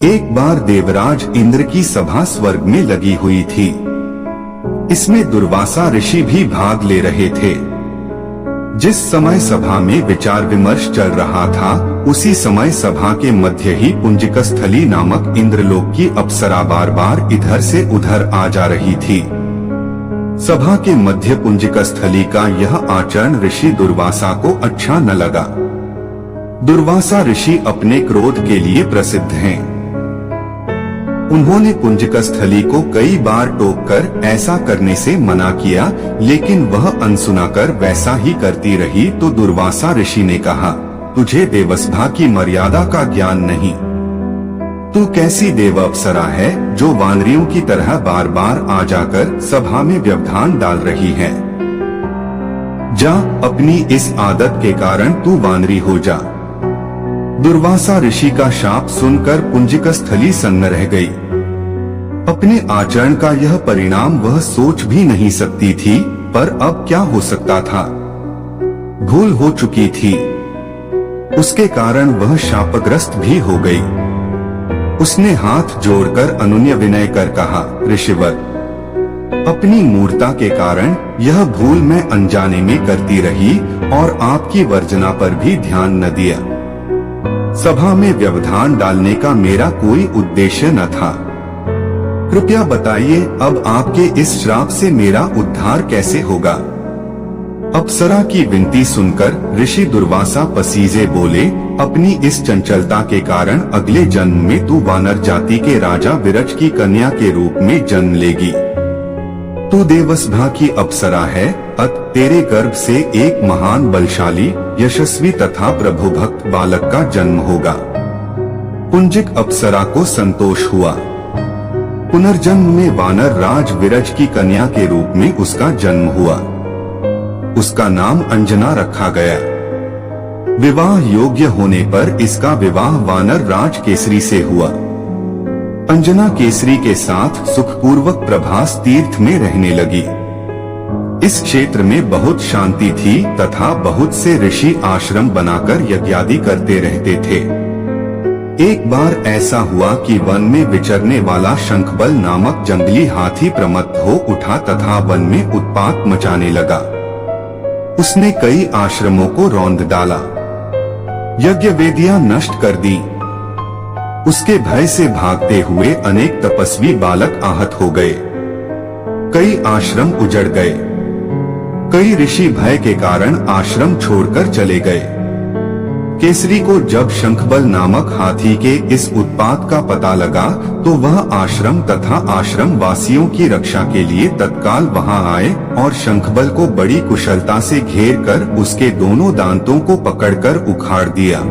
एक बार देवराज इंद्र की सभा स्वर्ग में लगी हुई थी। इसमें दुर्वासा ऋषि भी भाग ले रहे थे। जिस समय सभा में विचार विमर्श चल रहा था, उसी समय सभा के मध्य ही पुंजिकस्थली नामक इंद्रलोक की अप्सरा बार बार इधर से उधर आ जा रही थी। सभा के मध्य पुंजिकस्थली का यह आचरण ऋषि दुर्वासा को अच्छा न लगा। दुर्वासा ऋषि अपने क्रोध के लिए प्रसिद्ध हैं। उन्होंने पुंजिकस्थली को कई बार टोककर ऐसा करने से मना किया, लेकिन वह अनसुना कर वैसा ही करती रही। तो दुर्वासा ऋषि ने कहा, तुझे देवसभा की मर्यादा का ज्ञान नहीं। तू कैसी देव अप्सरा है जो वानरियों की तरह बार बार आ जाकर सभा में व्यवधान डाल रही है। जा, अपनी इस आदत के कारण तू वानरी हो जा। दुर्वासा ऋषि का शाप सुनकर पुंजिकस्थली सन्न रह गई। अपने आचरण का यह परिणाम वह सोच भी नहीं सकती थी, पर अब क्या हो सकता था। भूल हो चुकी थी, उसके कारण वह शापग्रस्त भी हो गई। उसने हाथ जोड़कर अनुनय विनय कर कहा, ऋषिवर, अपनी मूर्खता के कारण यह भूल मैं अनजाने में करती रही और आपकी वर्जना पर भी ध्यान न दिया। सभा में व्यवधान डालने का मेरा कोई उद्देश्य न था। कृपया बताइए, अब आपके इस श्राप से मेरा उद्धार कैसे होगा। अप्सरा की विनती सुनकर ऋषि दुर्वासा पसीजे बोले, अपनी इस चंचलता के कारण अगले जन्म में तू वानर जाति के राजा विरज की कन्या के रूप में जन्म लेगी। तू देवसभा की अप्सरा है, अत तेरे गर्भ से एक महान बलशाली, यशस्वी तथा प्रभु भक्त बालक का जन्म होगा। पुंजिक अप्सरा को संतोष हुआ। पुनर्जन्म में वानर राज विरज की कन्या के रूप में उसका जन्म हुआ। उसका नाम अंजना रखा गया। विवाह योग्य होने पर इसका विवाह वानर राज केसरी से हुआ। अंजना केसरी के साथ सुखपूर्वक प्रभास तीर्थ में रहने लगी। इस क्षेत्र में बहुत शांति थी तथा बहुत से ऋषि आश्रम बनाकर यज्ञादि करते रहते थे। एक बार ऐसा हुआ कि वन में विचरने वाला शंखबल नामक जंगली हाथी प्रमत्त हो उठा तथा वन में उत्पात मचाने लगा। उसने कई आश्रमों को रौंद डाला, यज्ञ वेदियां नष्ट कर दी। उसके भय से भागते हुए अनेक तपस्वी बालक आहत हो गए। कई आश्रम उजड़ गए। कई ऋषि भय के कारण आश्रम छोड़कर चले गए। केसरी को जब शंखबल नामक हाथी के इस उत्पात का पता लगा, तो वह आश्रम तथा आश्रम वासियों की रक्षा के लिए तत्काल वहां आए और शंखबल को बड़ी कुशलता से घेर कर उसके दोनों दांतों को पकड़कर उखाड़ दिया।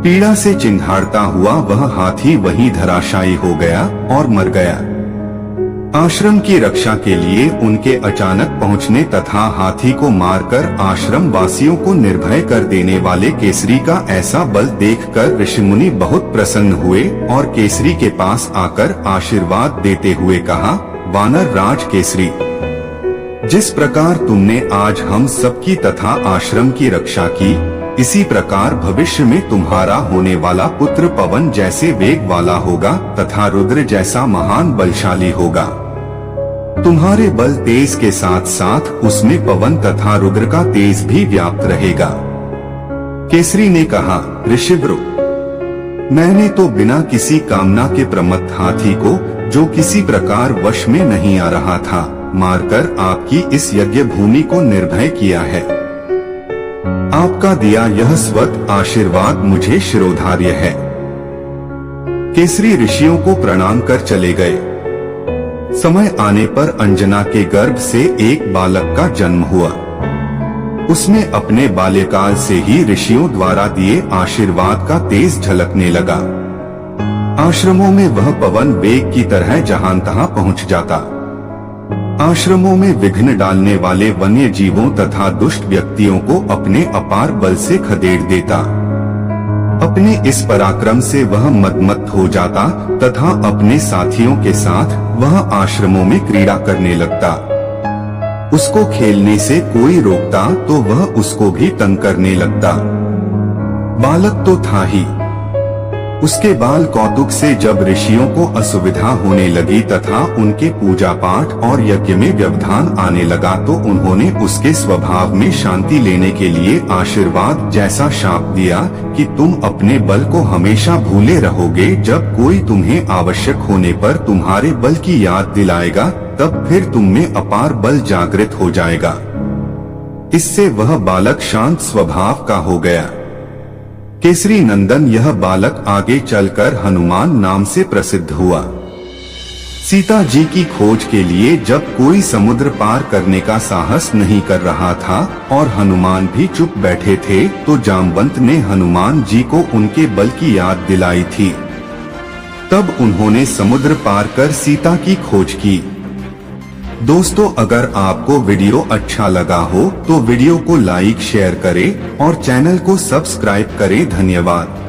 पीड़ा से चिंघाड़ता हुआ वह हाथी वहीं धराशायी हो गया और मर गया। आश्रम की रक्षा के लिए उनके अचानक पहुंचने तथा हाथी को मारकर आश्रम वासियों को निर्भय कर देने वाले केसरी का ऐसा बल देखकर ऋषिमुनि बहुत प्रसन्न हुए और केसरी के पास आकर आशीर्वाद देते हुए कहा, वानर राज केसरी, जिस प्रकार तुमने आज हम सबकी तथा आश्रम की रक्षा की, इसी प्रकार भविष्य में तुम्हारा होने वाला पुत्र पवन जैसे वेग वाला होगा तथा रुद्र जैसा महान बलशाली होगा। तुम्हारे बल तेज के साथ साथ उसमें पवन तथा रुद्र का तेज भी व्याप्त रहेगा। केसरी ने कहा, ऋषिव्रो, मैंने तो बिना किसी कामना के प्रमत्त हाथी को, जो किसी प्रकार वश में नहीं आ रहा था, मारकर आपकी इस यज्ञ भूमि को निर्भय किया है। आपका दिया यह स्वत आशीर्वाद मुझे शिरोधार्य है। केसरी ऋषियों को प्रणाम कर चले गए। समय आने पर अंजना के गर्भ से एक बालक का जन्म हुआ। उसमें अपने बाल्यकाल से ही ऋषियों द्वारा दिए आशीर्वाद का तेज झलकने लगा। आश्रमों में वह पवन वेग की तरह जहां तहां पहुंच जाता। आश्रमों में विघ्न डालने वाले वन्य जीवों तथा दुष्ट व्यक्तियों को अपने अपार बल से खदेड़ देता। अपने इस पराक्रम से वह मदमत्त हो जाता तथा अपने साथियों के साथ वह आश्रमों में क्रीड़ा करने लगता। उसको खेलने से कोई रोकता तो वह उसको भी तंग करने लगता। बालक तो था ही, उसके बाल कौतुक से जब ऋषियों को असुविधा होने लगी तथा उनके पूजा पाठ और यज्ञ में व्यवधान आने लगा तो उन्होंने उसके स्वभाव में शांति लेने के लिए आशीर्वाद जैसा शाप दिया कि तुम अपने बल को हमेशा भूले रहोगे। जब कोई तुम्हें आवश्यक होने पर तुम्हारे बल की याद दिलाएगा तब फिर तुम में अपार बल जागृत हो जाएगा। इससे वह बालक शांत स्वभाव का हो गया। केसरी नंदन यह बालक आगे चलकर हनुमान नाम से प्रसिद्ध हुआ। सीता जी की खोज के लिए जब कोई समुद्र पार करने का साहस नहीं कर रहा था और हनुमान भी चुप बैठे थे तो जामवंत ने हनुमान जी को उनके बल की याद दिलाई थी। तब उन्होंने समुद्र पार कर सीता की खोज की। दोस्तों, अगर आपको वीडियो अच्छा लगा हो तो वीडियो को लाइक शेयर करें और चैनल को सब्सक्राइब करें। धन्यवाद।